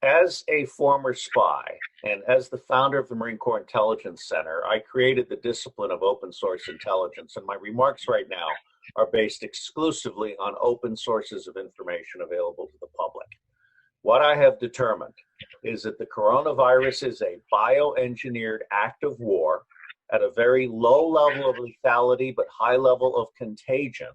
As a former spy and as the founder of the Marine Corps Intelligence Center, I created the discipline of open source intelligence, and my remarks right now are based exclusively on open sources of information available to the public. What I have determined is that the coronavirus is a bioengineered act of war at a very low level of lethality but high level of contagion,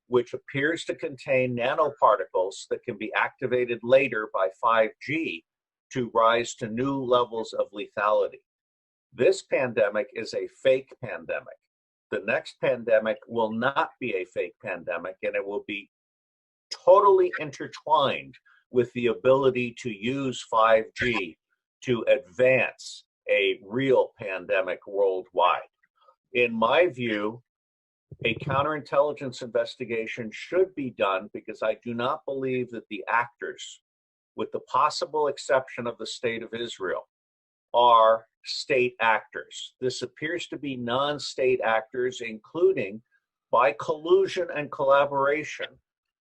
which appears to contain nanoparticles that can be activated later by 5G to rise to new levels of lethality. This pandemic is a fake pandemic. The next pandemic will not be a fake pandemic, and it will be totally intertwined with the ability to use 5G to advance a real pandemic worldwide. In my view, a counterintelligence investigation should be done because I do not believe that the actors, with the possible exception of the state of Israel, are state actors. This appears to be non-state actors, including, by collusion and collaboration,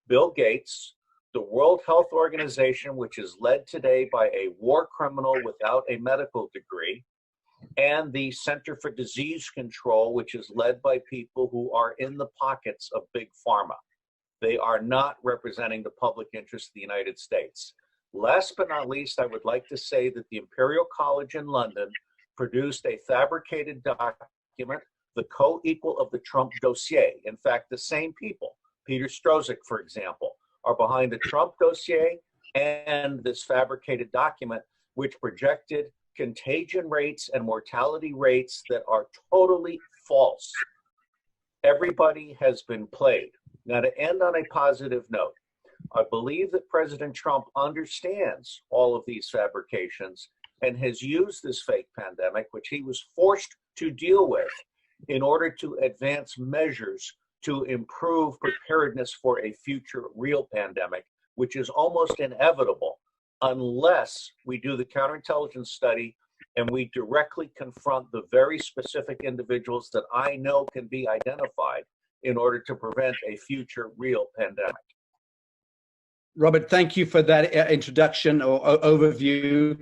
Bill Gates, the World Health Organization, which is led today by a war criminal without a medical degree, and the Center for Disease Control, which is led by people who are in the pockets of Big Pharma. They are not representing the public interest of the United States. Last but not least, I would like to say that the Imperial College in London produced a fabricated document, the co-equal of the Trump dossier. In fact, the same people, Peter Strzok, for example, are behind the Trump dossier and this fabricated document, which projected contagion rates and mortality rates that are totally false. Everybody has been played. Now, to end on a positive note, I believe that President Trump understands all of these fabrications and has used this fake pandemic, which he was forced to deal with, in order to advance measures to improve preparedness for a future real pandemic, which is almost inevitable unless we do the counterintelligence study and we directly confront the very specific individuals that I know can be identified in order to prevent a future real pandemic. Robert, thank you for that introduction or overview.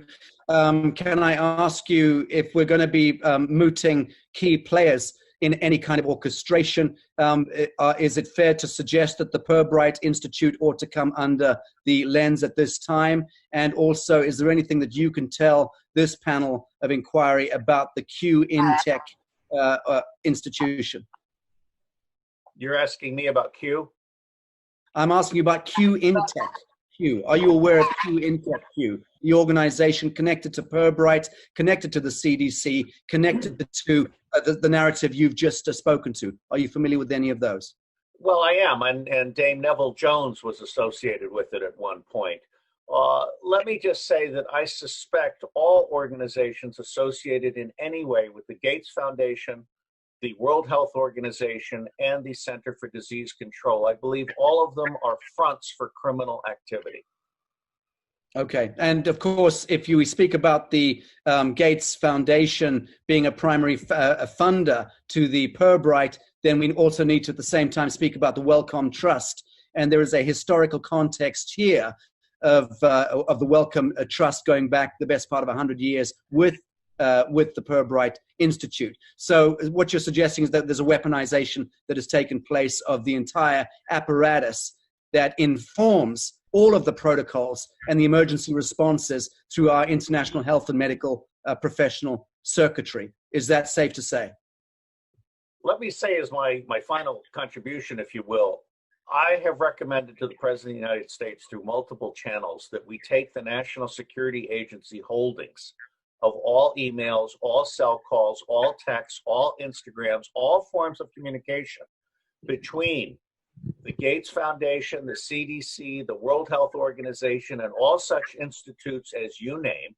Can I ask you, if we're going to be mooting key players in any kind of orchestration, is it fair to suggest that the Pirbright Institute ought to come under the lens at this time? And also, is there anything that you can tell this panel of inquiry about the Q InTech institution? You're asking me about Q? I'm asking you about Q InTech. Q. Are you aware of Q InTech Q? The organization connected to Pirbright, connected to the CDC, connected to the narrative you've just spoken to. Are you familiar with any of those? Well, I am, and Dame Neville Jones was associated with it at one point. Let me just say that I suspect all organizations associated in any way with the Gates Foundation, the World Health Organization, and the Center for Disease Control, I believe all of them are fronts for criminal activity. Okay. And of course, if we speak about the Gates Foundation being a primary funder to the Pirbright, then we also need to at the same time speak about the Wellcome Trust. And there is a historical context here of the Wellcome Trust going back the best part of 100 years with the Pirbright Institute. So what you're suggesting is that there's a weaponization that has taken place of the entire apparatus that informs all of the protocols and the emergency responses through our international health and medical professional circuitry. Is that safe to say? Let me say as my final contribution, if you will, I have recommended to the President of the United States through multiple channels that we take the National Security Agency holdings of all emails, all cell calls, all texts, all Instagrams, all forms of communication between the Gates Foundation, the CDC, the World Health Organization, and all such institutes as you name.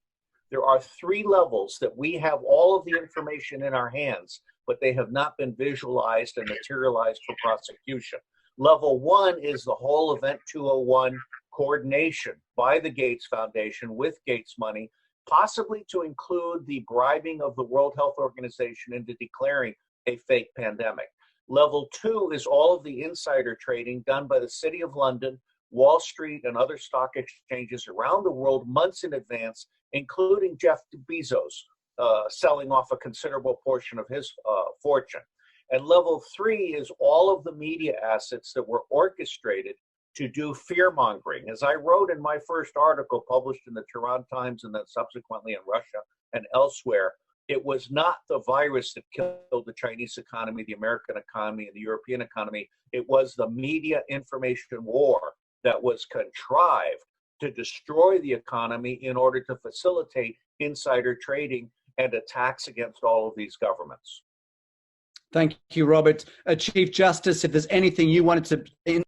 There are 3 levels that we have all of the information in our hands, but they have not been visualized and materialized for prosecution. Level 1 is the whole Event 201 coordination by the Gates Foundation with Gates money, possibly to include the bribing of the World Health Organization into declaring a fake pandemic. Level 2 is all of the insider trading done by the City of London, Wall Street and other stock exchanges around the world months in advance, including Jeff Bezos selling off a considerable portion of his fortune. And level 3 is all of the media assets that were orchestrated to do fear-mongering. As I wrote in my first article published in the Tehran Times and then subsequently in Russia and elsewhere, it was not the virus that killed the Chinese economy, the American economy, and the European economy. It was the media information war that was contrived to destroy the economy in order to facilitate insider trading and attacks against all of these governments. Thank you, Robert. Chief Justice, if there's anything you wanted to